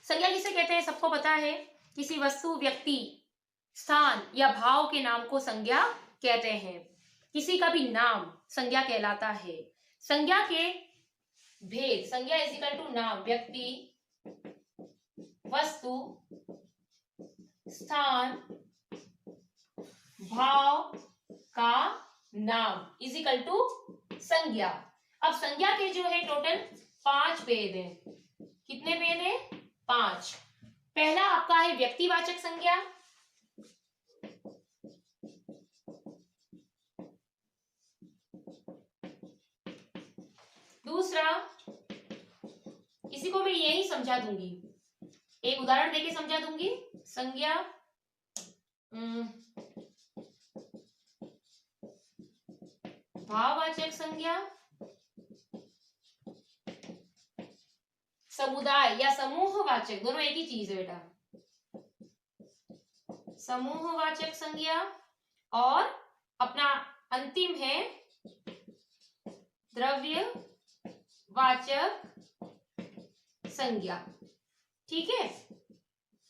संज्ञा किसे कहते हैं सबको पता है। किसी वस्तु, व्यक्ति, स्थान या भाव के नाम को संज्ञा कहते हैं। किसी का भी नाम संज्ञा कहलाता है। संज्ञा के भेद, संज्ञा इज इक्वल टू नाम, व्यक्ति, वस्तु, स्थान, भाव का नाम इज इक्वल टू संज्ञा। अब संज्ञा के जो है टोटल 5 भेद हैं। कितने भेद हैं? 5। पहला आपका है व्यक्तिवाचक संज्ञा, दूसरा, इसी को मैं यही समझा दूंगी, एक उदाहरण देके समझा दूंगी। संज्ञा भाववाचक संज्ञा, समुदाय या समूहवाचक, दोनों एक ही चीज है बेटा। समूहवाचक संज्ञा और अपना अंतिम है द्रव्यवाचक संज्ञा। ठीक है।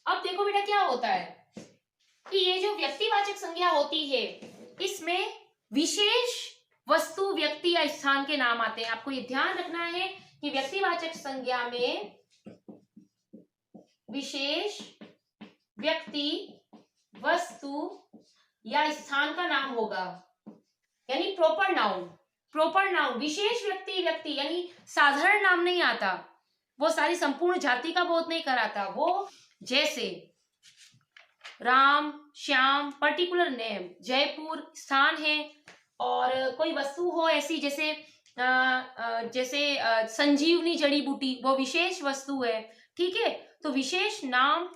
अब देखो बेटा क्या होता है कि ये जो व्यक्तिवाचक संज्ञा होती है इसमें विशेष वस्तु, व्यक्ति या स्थान के नाम आते हैं। आपको ये ध्यान रखना है कि व्यक्तिवाचक संज्ञा में विशेष व्यक्ति, वस्तु या स्थान का नाम होगा, यानी प्रॉपर नाउन। प्रॉपर नाउन, विशेष व्यक्ति, व्यक्ति यानी साधारण नाम नहीं आता, वो सारी संपूर्ण जाति का बोध नहीं कराता। वो जैसे राम, श्याम, पर्टिकुलर नेम, जयपुर स्थान है, और कोई वस्तु हो ऐसी जैसे संजीवनी जड़ी बूटी, वो विशेष वस्तु है। ठीक है। तो विशेष नाम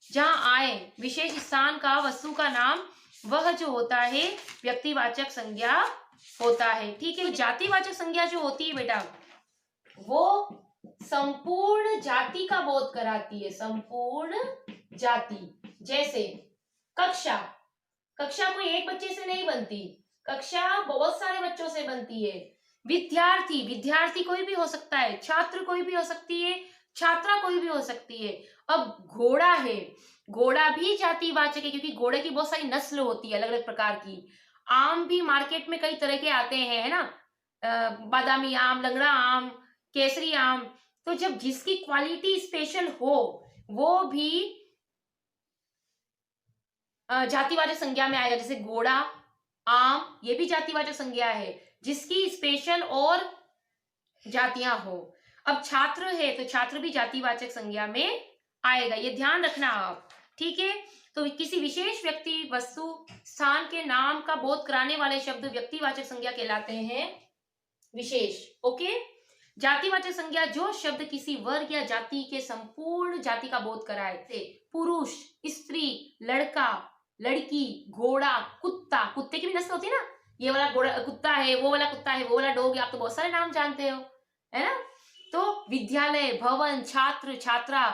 जहां आए, विशेष स्थान का, वस्तु का नाम, वह जो होता है व्यक्तिवाचक संज्ञा होता है। ठीक है। तो जातिवाचक संज्ञा जो होती है बेटा, वो संपूर्ण जाति का बोध कराती है, संपूर्ण जाति। जैसे कक्षा, कक्षा कोई एक बच्चे से नहीं बनती, कक्षा बहुत सारे बच्चों से बनती है। विद्यार्थी, विद्यार्थी कोई भी हो सकता है, छात्र कोई भी हो सकती है, छात्रा कोई भी हो सकती है। अब घोड़ा है, घोड़ा भी जातिवाचक है क्योंकि घोड़े की बहुत सारी नस्ल होती है अलग अलग प्रकार की। आम भी मार्केट में कई तरह के आते हैं, है ना, बादामी आम, लंगड़ा आम, केसरी आम। तो जब जिसकी क्वालिटी स्पेशल हो वो भी जातिवाचक संज्ञा में आएगा। जैसे घोड़ा, आम, ये भी जातिवाचक संज्ञा है जिसकी स्पेशल और जातियां हो। अब छात्र है तो छात्र भी जातिवाचक संज्ञा में आएगा, ये ध्यान रखना आप। ठीक है। तो किसी विशेष व्यक्ति, वस्तु, स्थान के नाम का बोध कराने वाले शब्द व्यक्तिवाचक संज्ञा कहलाते हैं विशेष। ओके। जातिवाचक संज्ञा जो शब्द किसी वर्ग या जाति के संपूर्ण जाति का बोध कराए, थे पुरुष, स्त्री, लड़का, लड़की, घोड़ा, कुत्ता, कुत्ते की भी नस्ल होती है ना, ये वाला घोड़ा कुत्ता है, वो वाला कुत्ता है, वो वाला डॉग है, आप तो बहुत सारे नाम जानते हो, है ना। तो विद्यालय, भवन, छात्र, छात्रा,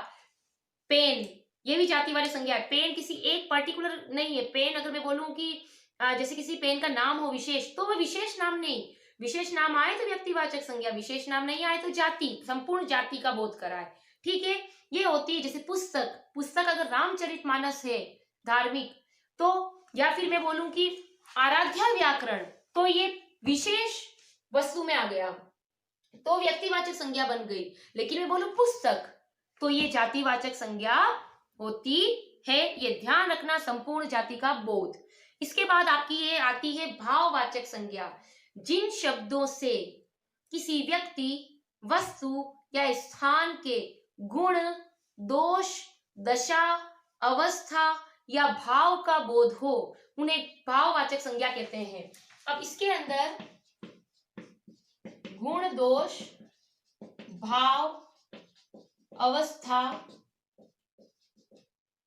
पेन, ये भी जातिवाचक संज्ञा है। पेन किसी एक पर्टिकुलर नहीं है। पेन अगर मैं बोलूं कि जैसे किसी पेन का नाम हो विशेष, तो वो विशेष नाम नहीं, विशेष नाम आए तो व्यक्तिवाचक संज्ञा, विशेष नाम नहीं आए तो जाति, संपूर्ण जाति का बोध कराए। ठीक है। ये होती है। जैसे पुस्तक, पुस्तक अगर रामचरितमानस है धार्मिक, तो या फिर मैं बोलूं कि आराध्या व्याकरण, तो ये विशेष वस्तु में आ गया, तो व्यक्तिवाचक संज्ञा बन गई। लेकिन मैं बोलूं पुस्तक, तो ये जातिवाचक संज्ञा होती है। ये ध्यान रखना, संपूर्ण जाति का बोध। इसके बाद आपकी ये आती है भाववाचक संज्ञा, जिन शब्दों से किसी व्यक्ति, वस्तु या स्थान के गुण, दोष, दशा, अवस्था या भाव का बोध हो, उन्हें भाववाचक संज्ञा कहते हैं। अब इसके अंदर गुण, दोष, भाव, अवस्था,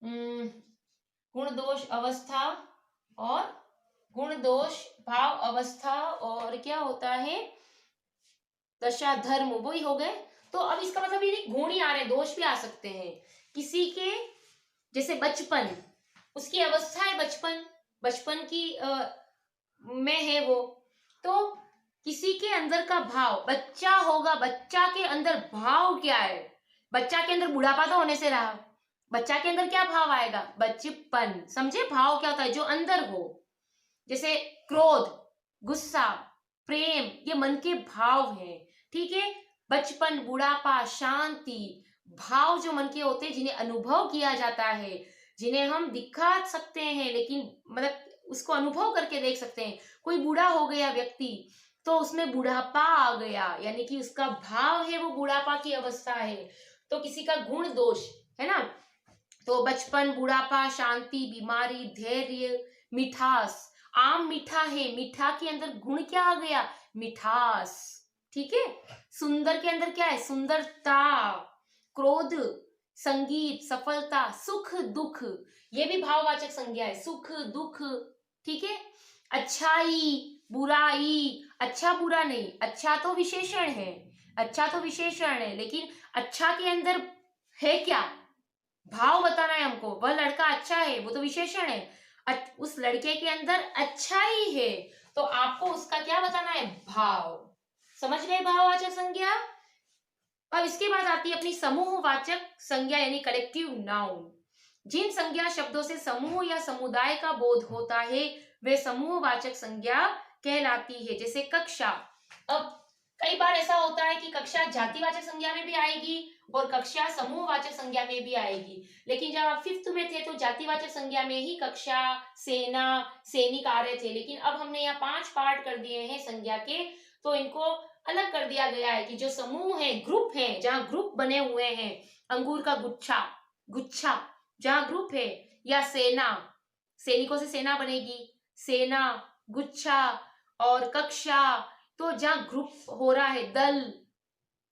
गुण, दोष, अवस्था और गुण, दोष, भाव, अवस्था और क्या होता है, दशा, धर्म, वो ही हो गए। तो अब इसका मतलब ये नहीं गुण ही आ रहे, दोष भी आ सकते हैं। किसी के जैसे बचपन, उसकी अवस्था है बचपन, बचपन की में है वो, तो किसी के अंदर का भाव, बच्चा होगा, बच्चा के अंदर भाव क्या है, बच्चा के अंदर बुढ़ापा तो होने से रहा, बच्चा के अंदर क्या भाव आएगा? बचपन। समझे? भाव क्या होता है? जो अंदर हो। जैसे क्रोध, गुस्सा, प्रेम, ये मन के भाव हैं। ठीक है? बचपन, बुढ़ापा, शांति, भाव जो मन के होते हैं, जिन्हें अनुभव किया जाता है, जिन्हें हम दिखा सकते हैं, लेकिन मतलब उसको अनुभव करके देख सकते हैं। कोई बूढ़ा हो गया व्यक्ति तो उसमें बुढ़ापा आ गया, यानी कि उसका भाव है वो बुढ़ापा की अवस्था है। तो किसी का गुण दोष है ना, तो बचपन, बुढ़ापा, शांति, बीमारी, धैर्य, मिठास। आम मीठा है, मीठा के अंदर गुण क्या आ गया? मिठास। ठीक है? सुंदर के अंदर क्या है? सुंदरता। क्रोध, संगीत, सफलता, सुख, दुख, ये भी भाववाचक संज्ञा है। सुख, दुख। ठीक है? अच्छाई, बुराई। अच्छा बुरा नहीं, अच्छा तो विशेषण है, अच्छा तो विशेषण है, लेकिन अच्छा के अंदर है क्या? भाव बताना है हमको। वह लड़का अच्छा है, वो तो विशेषण है। उस लड़के के अंदर अच्छाई है, तो आपको उसका क्या बताना है? भाव। समझ गए भाववाचक संज्ञा? अब इसके बाद आती है अपनी समूहवाचक संज्ञा, यानी कलेक्टिव नाउन। जिन संज्ञा शब्दों से समूह या समुदाय का बोध होता है वे समूहवाचक संज्ञा कहलाती है। जैसे कक्षा। अब कई बार ऐसा होता है कि कक्षा जातिवाचक संज्ञा में भी आएगी और कक्षा समूहवाचक संज्ञा में भी आएगी, लेकिन जब आप 5th में थे तो जातिवाचक संज्ञा में ही कक्षा, सेना, सैनिक आ रहे थे, लेकिन अब हमने यहाँ 5 पार्ट कर दिए हैं संज्ञा के, तो इनको अलग कर दिया गया है कि जो समूह है, ग्रुप है, जहां ग्रुप बने हुए हैं, अंगूर का गुच्छा, गुच्छा जहां ग्रुप है, या सेना, सैनिकों से सेना बनेगी, सेना, गुच्छा, और कक्षा, तो जहां ग्रुप हो रहा है, दल,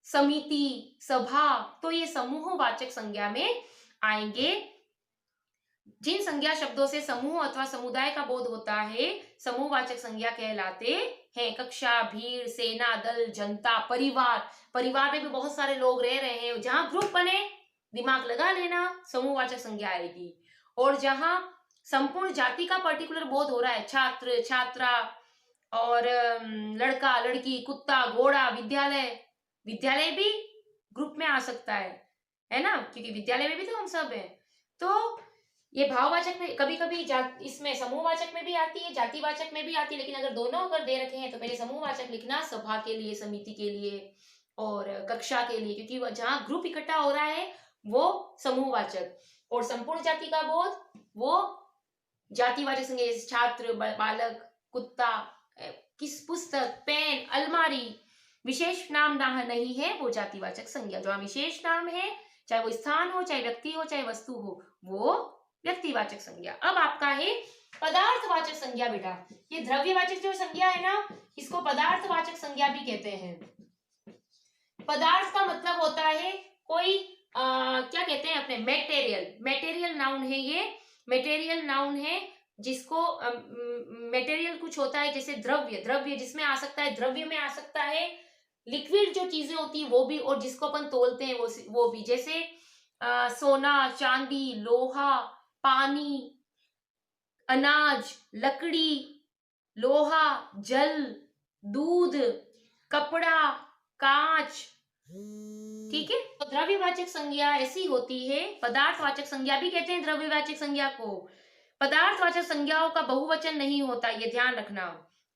समिति, सभा, तो ये समूहवाचक संज्ञा में आएंगे। जिन संज्ञा शब्दों से समूह अथवा समुदाय का बोध होता है समूहवाचक संज्ञा कहलाते हैं। कक्षा, भीड़, सेना, दल, जनता, परिवार। परिवार में भी बहुत सारे लोग रह रहे हैं, जहां ग्रुप बने, दिमाग लगा लेना, समूहवाचक संज्ञा आएगी। और जहां संपूर्ण जाति का पर्टिकुलर बोध हो रहा है, छात्र, छात्रा, और लड़का, लड़की, कुत्ता, घोड़ा, विद्यालय, विद्यालय भी ग्रुप में आ सकता है ना, क्योंकि विद्यालय में भी तो हम सब हैं। तो ये भाववाचक में कभी कभी इसमें समूहवाचक में भी आती है, जातिवाचक में भी आती है, लेकिन अगर दोनों अगर दे रखे हैं तो पहले समूहवाचक लिखना, सभा के लिए, समिति के लिए और कक्षा के लिए, क्योंकि जहां ग्रुप इकट्ठा हो रहा है वो समूहवाचक, और संपूर्ण जाति का बोध वो जातिवाचक संज्ञा, जैसे छात्र, बालक, कुत्ता, किस पुस्तक, पेन, अलमारी, विशेष नाम ना नहीं है वो जातिवाचक संज्ञा। जो विशेष नाम है, चाहे वो स्थान हो, चाहे व्यक्ति हो, चाहे वस्तु हो, वो व्यक्तिवाचक संज्ञा। अब आपका है पदार्थवाचक संज्ञा। बेटा ये द्रव्यवाचक जो संज्ञा है ना, इसको पदार्थवाचक संज्ञा भी कहते हैं। पदार्थ का मतलब होता है कोई क्या कहते हैं अपने, मेटेरियल, मेटेरियल नाउन है ये, मेटेरियल नाउन है जिसको मेटेरियल कुछ होता है, जैसे द्रव्य, द्रव्य जिसमें आ सकता है, द्रव्य में आ सकता है, लिक्विड जो चीजें होती है वो भी, और जिसको अपन तोलते हैं वो भी, जैसे सोना, चांदी, लोहा, पानी, अनाज, लकड़ी, लोहा, जल, दूध, कपड़ा, कांच। ठीक है? तो द्रव्यवाचक संज्ञा ऐसी होती है। पदार्थवाचक संज्ञा भी कहते हैं द्रव्यवाचक संज्ञा को। पदार्थवाचक संज्ञाओं का बहुवचन नहीं होता, ये ध्यान रखना।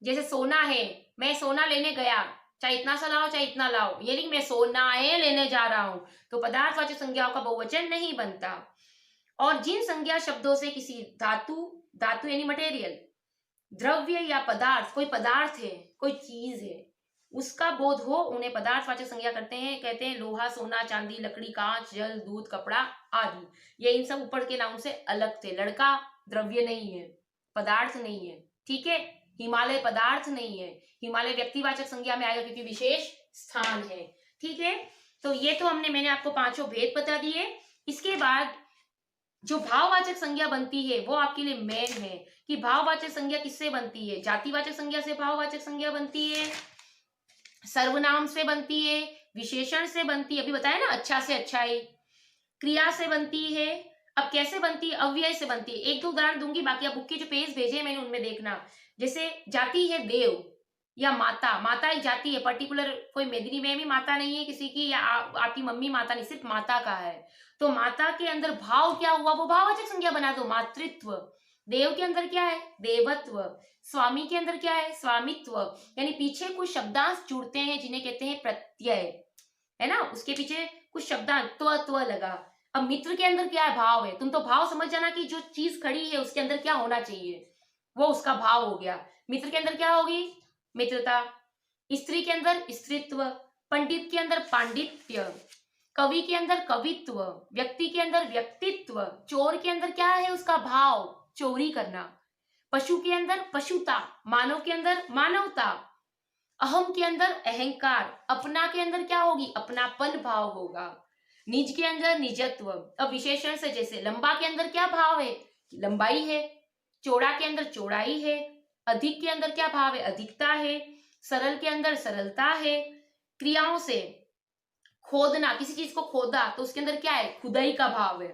जैसे सोना है, मैं सोना लेने गया, चाहे इतना सा लाओ चाहे इतना लाओ, ये नहीं मैं सोना है लेने जा रहा हूं, तो पदार्थवाचक संज्ञाओं का बहुवचन नहीं बनता। और जिन संज्ञा शब्दों से किसी धातु, धातु यानी मटेरियल, द्रव्य या पदार्थ, कोई पदार्थ है, कोई चीज है, उसका बोध हो, उन्हें पदार्थवाचक संज्ञा करते हैं, कहते हैं लोहा, सोना, चांदी, लकड़ी, कांच, जल, दूध, कपड़ा आदि। ये इन सब ऊपर के नाम से अलग थे। लड़का द्रव्य नहीं है, पदार्थ नहीं है। ठीक है? हिमालय पदार्थ नहीं है, हिमालय व्यक्तिवाचक संज्ञा में आएगा क्योंकि विशेष स्थान है। ठीक है? तो ये तो मैंने आपको 5 भेद बता दिए। इसके बाद जो भाववाचक संज्ञा बनती है वो आपके लिए मेन है कि भाववाचक संज्ञा किससे बनती है। जातिवाचक संज्ञा से भाववाचक संज्ञा बनती है, सर्वनाम से बनती है, विशेषण से बनती है, अभी बताया ना, अच्छा से अच्छाई, क्रिया से बनती है। अब कैसे बनती है? अव्यय से बनती है। 1-2 उदाहरण दूंगी, बाकी आप बुक के जो पेज भेजे मैंने उनमें देखना। जैसे जाति है देव, या माता। माता एक जाति है, पर्टिकुलर कोई मेदिनी में भी माता नहीं है किसी की, या आपकी मम्मी माता नहीं, सिर्फ माता का है। तो माता के अंदर भाव क्या हुआ, वो भाववाचक संज्ञा बना दो, मातृत्व। देव के अंदर क्या है, देवत्व। स्वामी के अंदर क्या है, स्वामित्व। यानी पीछे कुछ शब्दांश जुड़ते हैं जिन्हें कहते हैं प्रत्यय, है ना, उसके पीछे कुछ शब्दांश त्व लगा। अब मित्र के अंदर क्या है, भाव है। तुम तो भाव समझ जाना कि जो चीज खड़ी है उसके अंदर क्या होना चाहिए, वो उसका भाव हो गया। मित्र के अंदर क्या होगी, मित्रता। स्त्री के अंदर स्त्रीत्व, पंडित के अंदर पांडित्य, कवि के अंदर कवित्व, व्यक्ति के अंदर व्यक्तित्व, चोर के अंदर क्या है, उसका भाव, चोरी करना। पशु के अंदर पशुता, मानव के अंदर मानवता, अहम के अंदर अहंकार, अपना के अंदर क्या होगी, अपनापन भाव होगा, निज के अंदर निजत्व। अब विशेषण से, जैसे लंबा के अंदर क्या भाव है, लंबाई है। चौड़ा के अंदर चौड़ाई है। अधिक के अंदर क्या भाव है, अधिकता है। सरल के अंदर सरलता है। क्रियाओं से, खोदना, किसी चीज को खोदा तो उसके अंदर क्या है, खुदाई का भाव है।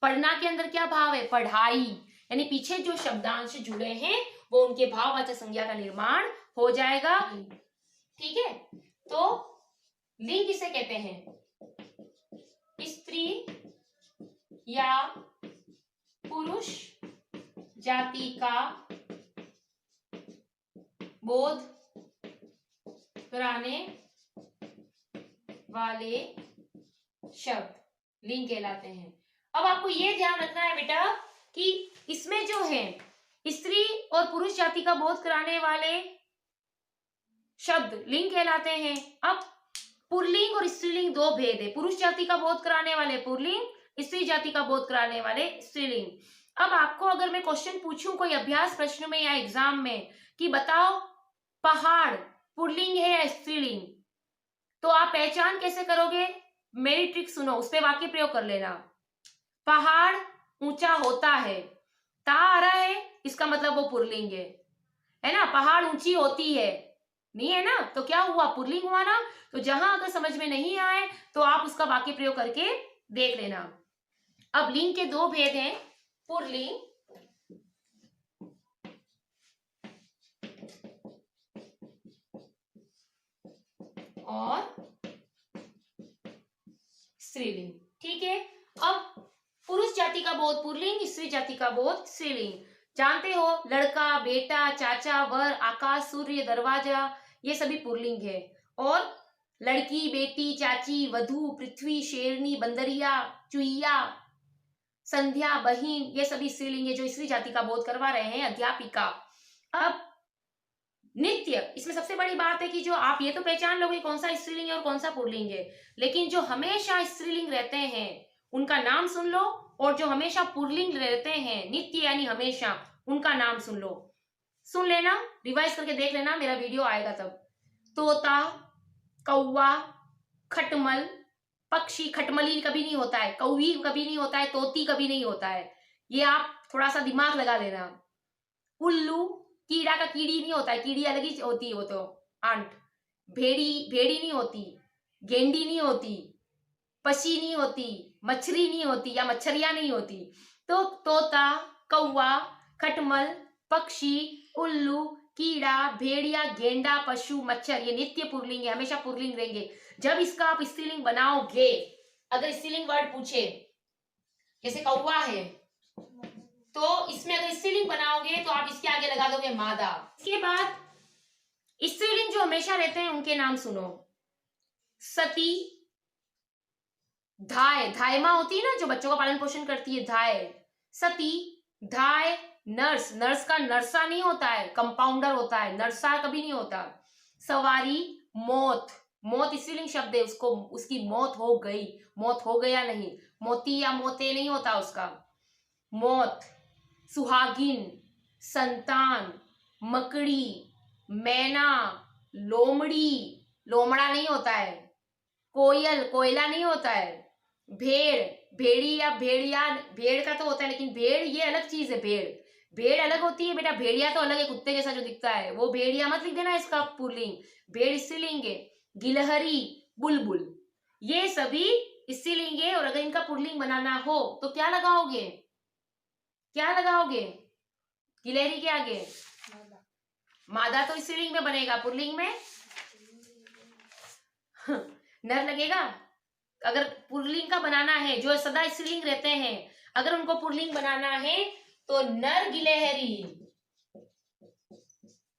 पढ़ना के अंदर क्या भाव है, पढ़ाई। यानी पीछे जो शब्दांश जुड़े हैं वो उनके भाववाचक संज्ञा का निर्माण हो जाएगा। ठीक है, तो लिंग किसे कहते हैं, स्त्री या पुरुष जाति का बोध कराने वाले शब्द लिंग कहलाते हैं। अब आपको ये ध्यान रखना है बेटा कि इसमें जो है स्त्री और पुरुष जाति का बोध कराने वाले शब्द लिंग कहलाते हैं। अब पुल्लिंग और स्त्रीलिंग दो भेद है, पुरुष जाति का बोध कराने वाले पुल्लिंग, स्त्री जाति का बोध कराने वाले स्त्रीलिंग। अब आपको अगर मैं क्वेश्चन पूछूं कोई अभ्यास प्रश्न में या एग्जाम में कि बताओ पहाड़ पुल्लिंग है या स्त्रीलिंग, तो आप पहचान कैसे करोगे, मेरी ट्रिक सुनो, उस पर वाक्य प्रयोग कर लेना। पहाड़ ऊंचा होता है, ता आ रहा है, इसका मतलब वो पुल्लिंग है ना। पहाड़ ऊंची होती है, नहीं है ना, तो क्या हुआ, पुल्लिंग हुआ ना। तो जहां अगर समझ में नहीं आए तो आप उसका वाक्य प्रयोग करके देख लेना। अब लिंग के दो भेद हैं, पुल्लिंग और स्त्रीलिंग। ठीक है, अब पुरुष जाति का बोध पुल्लिंग, स्त्री जाति का बोध स्त्रीलिंग। जानते हो, लड़का, बेटा, चाचा, वर, आकाश, सूर्य, दरवाजा, ये सभी पुल्लिंग है। और लड़की, बेटी, चाची, वधू, पृथ्वी, शेरनी, बंदरिया, चुईया, संध्या, बहिन, ये सभी स्त्रीलिंग है जो स्त्री जाति का बोध करवा रहे हैं, अध्यापिका। अब नित्य, इसमें सबसे बड़ी बात है कि जो आप ये तो पहचान लोगे कौन सा स्त्रीलिंग है और कौन सा पुल्लिंग है, लेकिन जो हमेशा स्त्रीलिंग रहते हैं उनका नाम सुन लो, और जो हमेशा पुल्लिंग रहते हैं, नित्य यानी हमेशा, उनका नाम सुन लो। सुन लेना, रिवाइज करके देख लेना, मेरा वीडियो आएगा तब। तोता, कौवा, खटमल, पक्षी, खटमली कभी नहीं होता है, कौवी कभी नहीं होता है, तोती कभी नहीं होता है, ये आप थोड़ा सा दिमाग लगा लेना। उल्लू, कीड़ा का कीड़ी नहीं होता है, कीड़ी अलग ही होती है, वो तो आंट। भेड़ी नहीं होती, गेंडी नहीं होती, पक्षी नहीं होती, मछली नहीं होती या मच्छरियां नहीं होती। तो तोता, कौवा, खटमल, पक्षी, उल्लू, कीड़ा, भेड़िया, गेंडा, पशु, मच्छर, ये नित्य पुल्लिंग है, हमेशा पुल्लिंग रहेंगे। जब इसका आप स्त्रीलिंग बनाओगे, अगर स्त्रीलिंग वर्ड पूछे, जैसे कौवा है, तो इसमें अगर स्त्रीलिंग बनाओगे तो आप इसके आगे लगा दोगे मादा। इसके बाद स्त्रीलिंग जो हमेशा रहते हैं उनके नाम सुनो। सती, धाय, धायमा होती है ना जो बच्चों का पालन पोषण करती है, धाय, सती, धाय, नर्स, नर्स का नर्सा नहीं होता है, कंपाउंडर होता है, नर्सा कभी नहीं होता। सवारी, मौत, मौत स्त्रीलिंग शब्द है, उसको, उसकी मौत हो गई, मौत हो गया नहीं, मोती या मोते नहीं होता उसका, मौत। सुहागिन, संतान, मकड़ी, मैना, लोमड़ी, लोमड़ा नहीं होता है, कोयल, कोयला नहीं होता है, भेड़, भेड़ी या भेड़िया, भेड़ का तो होता है लेकिन भेड़ ये अलग चीज है, भेड़, भेड़ अलग होती है बेटा, भेड़िया तो अलग है, कुत्ते जैसा जो दिखता है वो भेड़िया मत लिख देना, इसका पुल्लिंग, भेड़ स्त्रीलिंग है। गिलहरी, बुलबुल, ये सभी स्त्रीलिंग है। और अगर इनका पुल्लिंग बनाना हो तो क्या लगाओगे, क्या लगाओगे गिलहरी के आगे, मादा तो स्त्रीलिंग में बनेगा, पुल्लिंग में नर लगेगा। अगर पुल्लिंग का बनाना है, जो सदा स्त्रीलिंग रहते हैं, अगर उनको पुल्लिंग बनाना है तो नर गिलहरी,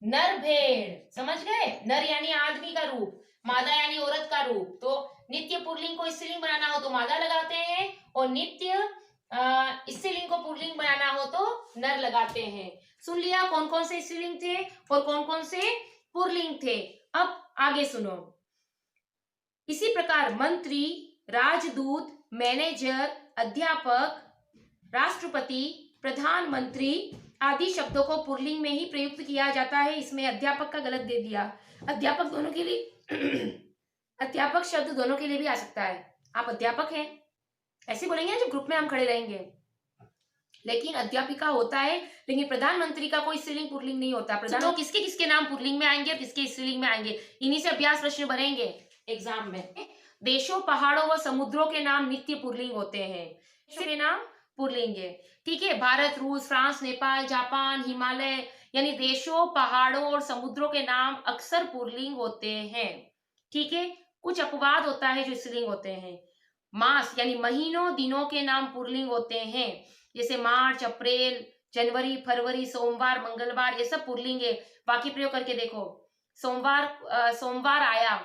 नर भेड़, समझ गए। नर यानी आदमी का रूप, मादा यानी औरत का रूप। तो नित्य पुल्लिंग को स्त्रीलिंग बनाना हो तो मादा लगाते हैं, और नित्य स्त्रीलिंग को पुल्लिंग बनाना हो तो नर लगाते हैं। सुन लिया कौन कौन से स्त्रीलिंग थे और कौन कौन से पुल्लिंग थे। अब आगे सुनो। इसी प्रकार मंत्री, राजदूत, मैनेजर, अध्यापक, राष्ट्रपति, प्रधानमंत्री आदि शब्दों को पुल्लिंग में ही प्रयुक्त किया जाता है। इसमें अध्यापक का गलत दे दिया। अध्यापक दोनों के लिए अध्यापक शब्द दोनों के लिए भी आ सकता है। आप अध्यापक हैं ऐसे बोलेंगे जो ग्रुप में हम खड़े रहेंगे, लेकिन अध्यापिका होता है। लेकिन प्रधानमंत्री का कोई स्त्रीलिंग पुल्लिंग नहीं होता। प्रधान किसके किसके नाम पुल्लिंग में आएंगे और किसके स्त्रीलिंग में आएंगे, इन्हीं से अभ्यास प्रश्न बनेंगे एग्जाम में। देशों, पहाड़ों व समुद्रों के नाम नित्य पुल्लिंग होते हैं, इसके नाम पुल्लिंग है। ठीक है, भारत, रूस, फ्रांस, नेपाल, जापान, हिमालय, यानी देशों, पहाड़ों और समुद्रों के नाम अक्सर पुल्लिंग होते हैं। ठीक है, कुछ अपवाद होता है जो स्त्रीलिंग होते हैं। मास यानी महीनों, दिनों के नाम पुल्लिंग होते हैं, जैसे मार्च, अप्रैल, जनवरी, फरवरी, सोमवार, मंगलवार, ये सब पुल्लिंग है। बाकी प्रयोग करके देखो। सोमवार आया,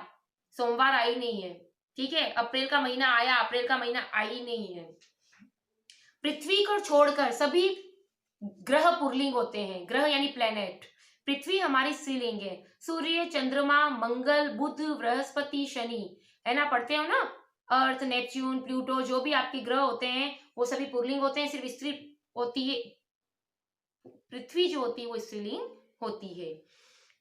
सोमवार आई नहीं है। ठीक है, अप्रैल का महीना आया, अप्रैल का महीना आई नहीं है। पृथ्वी को छोड़कर सभी ग्रह पुल्लिंग होते हैं। ग्रह यानी प्लेनेट। पृथ्वी हमारी स्त्रीलिंग है। सूर्य, चंद्रमा, मंगल, बुध, बृहस्पति, शनि, है ना, पढ़ते हो ना। अर्थ, नेपच्यून, प्लूटो, जो भी आपके ग्रह होते हैं वो सभी पुल्लिंग होते हैं। सिर्फ स्त्री होती है, पृथ्वी जो होती है वो स्त्रीलिंग होती है।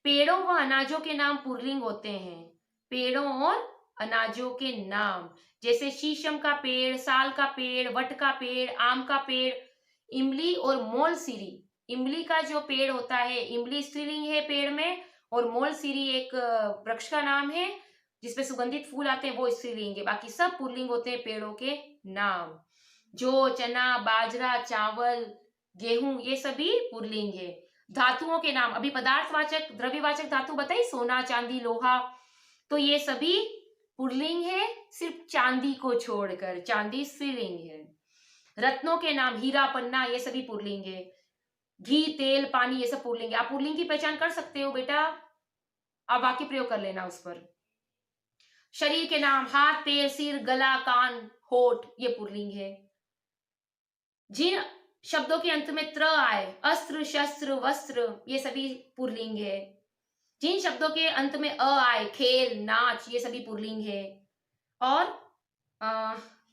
पेड़ों व अनाजों के नाम पुल्लिंग होते हैं। पेड़ों और अनाजों के नाम, जैसे शीशम का पेड़, साल का पेड़, वट का पेड़, आम का पेड़, इमली और मोलसीरी। इमली का जो पेड़ होता है, इमली स्त्रीलिंग है पेड़ में, और मोलसीरी एक वृक्ष का नाम है जिसपे सुगंधित फूल आते हैं, वो स्त्रीलिंग है। बाकी सब पुल्लिंग होते हैं पेड़ों के नाम। जौ, चना, बाजरा, चावल, गेहूं, ये सभी पुल्लिंग है। धातुओं के नाम, अभी पदार्थवाचक, द्रव्यवाचक धातु बताई, सोना, चांदी, लोहा, तो ये सभी पुल्लिंग है, सिर्फ चांदी को छोड़कर। चांदी स्त्रीलिंग है। रत्नों के नाम, हीरा, पन्ना, ये सभी पुल्लिंग है। घी, तेल, पानी, ये सब पुल्लिंग है। आप पुल्लिंग की पहचान कर सकते हो बेटा, आप वाक्य प्रयोग कर लेना उस पर। शरीर के नाम, हाथ, पैर, सिर, गला, कान, होठ, ये पुल्लिंग है। जिन शब्दों के अंत में त्र आए, अस्त्र, शस्त्र, वस्त्र, ये सभी पुल्लिंग है। जिन शब्दों के अंत में अ आए, खेल, नाच, ये सभी पुल्लिंग है। और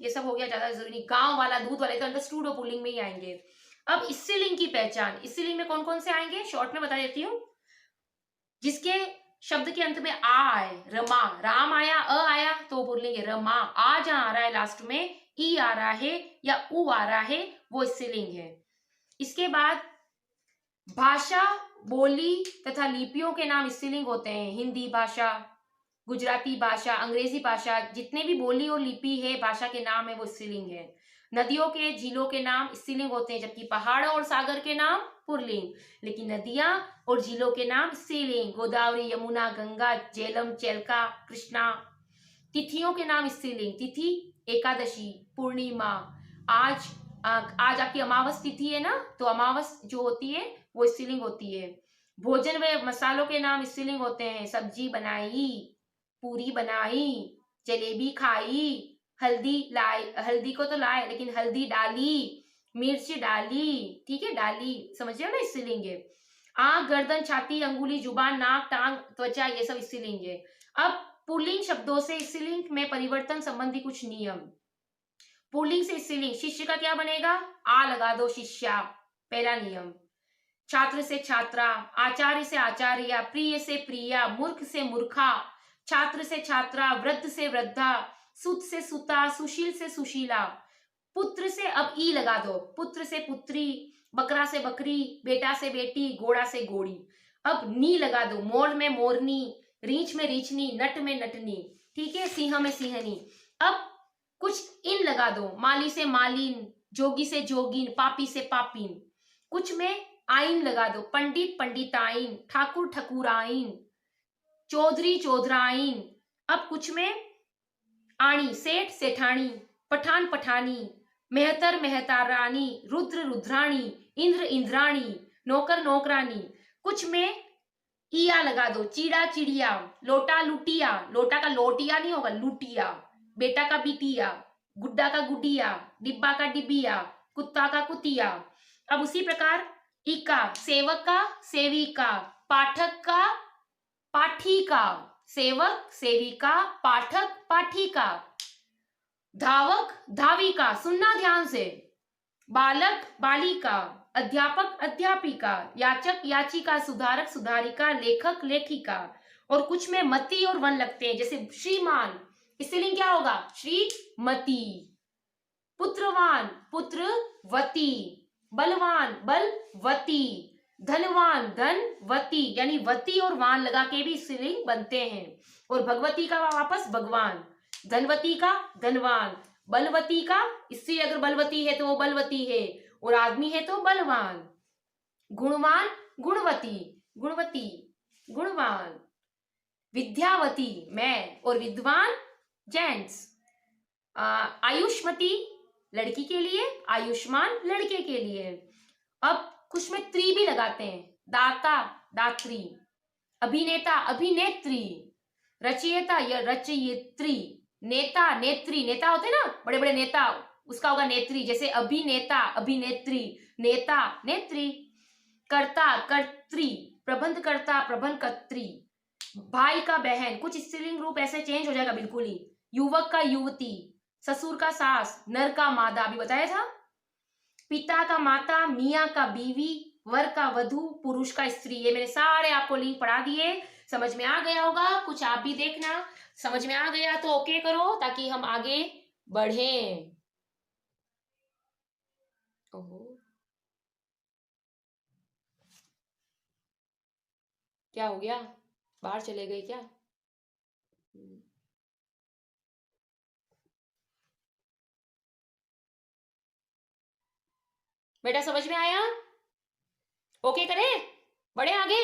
ये सब हो गया, ज्यादा जरूरी नहीं। गांव वाला, दूध वाले तो अंडरस्टूड और पुल्लिंग में ही आएंगे। अब स्त्रीलिंग की पहचान, स्त्रीलिंग में कौन कौन से आएंगे शॉर्ट में बता देती हूँ। जिसके शब्द के अंत में आ आए, रमा, राम आया, अ आया तो पुल्लिंग है। रमा, आ जहां आ रहा है लास्ट में, ई आ रहा है या उ आ रहा है, वो स्त्रीलिंग है। इसके बाद भाषा, बोली तथा लिपियों के नाम स्त्रीलिंग होते हैं। हिंदी भाषा, गुजराती भाषा, अंग्रेजी भाषा, जितने भी बोली और लिपि है, भाषा के नाम है, वो स्त्रीलिंग है। नदियों के, झीलों के नाम स्त्रीलिंग होते हैं, जबकि पहाड़ों और सागर के नाम पुल्लिंग। लेकिन नदियां और झीलों के नाम स्त्रीलिंग, गोदावरी, यमुना, गंगा, झेलम, चेलका, कृष्णा। तिथियों के नाम स्त्रीलिंग, तिथि एकादशी, पूर्णिमा। आज आपकी अमावस तिथि है ना, तो अमावस जो होती है वो स्त्रीलिंग होती है। भोजन व मसालों के नाम स्त्रीलिंग होते हैं। सब्जी बनाई, पूरी बनाई, जलेबी खाई, हल्दी लाई, हल्दी को तो लाए लेकिन हल्दी डाली, मिर्च डाली, ठीक है, डाली, समझ रहे हो ना, स्त्रीलिंग है। आंख, गर्दन, छाती, अंगुली, जुबान, नाक, टांग, त्वचा, ये सब स्त्रीलिंग है। अब पुल्लिंग शब्दों से स्त्रीलिंग में परिवर्तन संबंधी कुछ नियम। पुल्लिंग से स्त्रीलिंग, शिष्य का क्या बनेगा, आ लगा दो, शिष्या, पहला नियम। छात्र से छात्रा, आचार्य से आचार्या, प्रिय से प्रिया, मूर्ख से मूर्खा, छात्र से छात्रा, वृद्ध से वृद्धा, सुत से सुता, सुशील से सुशीला। पुत्र से अब ई लगा दो, पुत्र से पुत्री, बकरा से बकरी, बेटा से बेटी, घोड़ा से घोड़ी। अब नी लगा दो, मोर में मोरनी, रीछ में रीछनी, नट में नटनी, ठीक है, सिंह में सिंहनी। अब कुछ इन लगा दो, माली से मालिन, जोगी से जोगिन, पापी से पापीन। कुछ में आइन लगा दो, पंडित पंडिताइन, ठाकुर ठकुराइन, चौधरी चौधराइन। अब कुछ में आणी, सेठ सेठानी, पठान पठानी, मेहतर मेहतारानी, रुद्र रुद्राणी, इंद्र इंद्राणी, नौकर नौकरानी। कुछ में ईया लगा दो, चीड़ा चिड़िया, लोटा लुटिया, लोटा का लोटिया नहीं होगा, लुटिया, बेटा का बिटिया, गुड्डा का गुडिया, डिब्बा का डिबिया, कुत्ता का कुतिया। अब उसी प्रकार इका, सेवक का सेविका, पाठक का पाठिका, सेवक सेविका, पाठक पाठिका, धावक धाविका, सुनना ध्यान से, बालक बालिका, अध्यापक अध्यापिका, याचक याचिका, सुधारक सुधारिका, लेखक लेखिका। और कुछ में मति और वन लगते हैं, जैसे श्रीमान, स्त्रीलिंग क्या होगा, श्रीमती, पुत्रवान पुत्रवती, बलवान बलवती, धनवान धनवती, यानी वती और वान लगा के भी स्त्रीलिंग बनते हैं। और भगवती का वापस भगवान, धनवती का धनवान, बलवती का स्त्री अगर बलवती है तो वो बलवती है, और आदमी है तो बलवान। गुणवान गुणवती, गुणवती गुणवान, विद्यावती मैं, और विद्वान जेंट्स। आयुष्मती लड़की के लिए, आयुष्मान लड़के के लिए। अब कुछ में त्री भी लगाते हैं, दाता दात्री, अभिनेता अभिनेत्री, रचयिता या रचयित्री, नेता नेत्री, नेता होते हैं ना बड़े बड़े नेता, उसका होगा नेत्री, जैसे अभिनेता अभिनेत्री, नेता नेत्री। कर्ता कर्त्री, प्रबंधकर्ता प्रबंधकर्त्री, भाई का बहन, कुछ स्त्रीलिंग रूप ऐसे चेंज हो जाएगा बिल्कुल ही। युवक का युवती, ससुर का सास, नर का मादा, अभी बताया था। पिता का माता, मियाँ का बीवी, वर का वधू, पुरुष का स्त्री। ये मैंने सारे आपको लिंक पढ़ा दिए, समझ में आ गया होगा। कुछ आप भी देखना, समझ में आ गया तो ओके करो ताकि हम आगे बढ़ें। ओहो, क्या हो गया, बाहर चले गए क्या? बेटा समझ में आया? ओके करें, बढ़े आगे?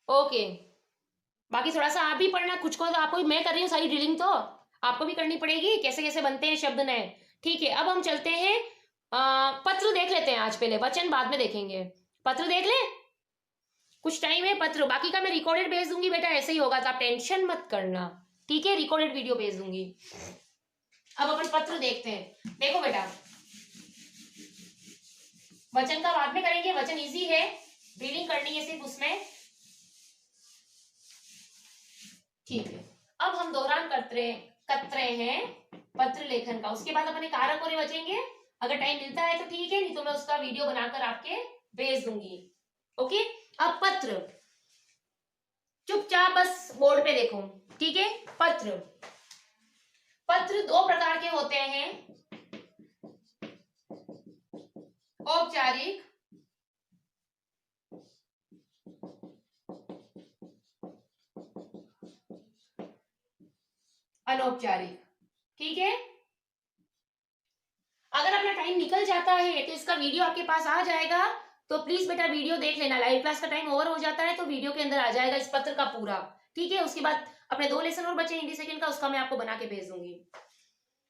ओके। बाकी थोड़ा सा आप भी पढ़ना, कुछ को तो आपको मैं कर रही हूँ सारी ड्रिलिंग, तो आपको भी करनी पड़ेगी, कैसे कैसे बनते हैं शब्द नए। ठीक है, अब हम चलते हैं, पत्र देख लेते हैं आज, पहले वचन बाद में देखेंगे। पत्र देख ले, कुछ टाइम है पत्र, बाकी का मैं रिकॉर्डेड भेज दूंगी बेटा, ऐसे ही होगा तो आप टेंशन मत करना, ठीक है, रिकॉर्डेड वीडियो भेज दूंगी। अब अपन पत्र देखते हैं। देखो बेटा, वचन का बाद में करेंगे, वचन इजी है, रीडिंग करनी है सिर्फ उसमें, ठीक है। अब हम दौरान कर रहे हैं पत्र लेखन का, उसके बाद अपने कारक और बचेंगे, अगर टाइम मिलता है तो ठीक है, नहीं तो मैं उसका वीडियो बनाकर आपके भेज दूंगी। ओके, अब पत्र, चुपचाप बस बोर्ड पे देखो, ठीक है। पत्र, पत्र दो प्रकार के होते हैं, औपचारिक अनौपचारिक, ठीक है। अगर अपना टाइम निकल जाता है तो इसका वीडियो आपके पास आ जाएगा, तो प्लीज बेटा वीडियो देख लेना, लाइव क्लास का टाइम ओवर हो जाता है तो वीडियो के अंदर आ जाएगा इस पत्र का पूरा, ठीक है। उसके बाद अपने 2 लेसन और बचे हिंदी सेकंड का, उसका मैं आपको बना के भेज दूंगी।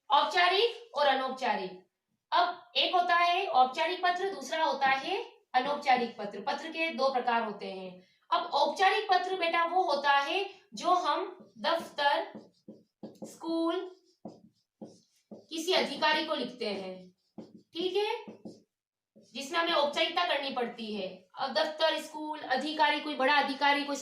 औपचारिक और अनौपचारिक, अब एक होता है औपचारिक पत्र, दूसरा होता है अनौपचारिक पत्र। पत्र के 2 प्रकार होते हैं। अब औपचारिक पत्र बेटा वो होता है जो हम दफ्तर, स्कूल, किसी अधिकारी को लिखते हैं, ठीक है, जिसमें हमें औपचारिकता करनी पड़ती है। अब दफ्तर, स्कूल, अधिकारी, कोई बड़ा अधिकारी, कोई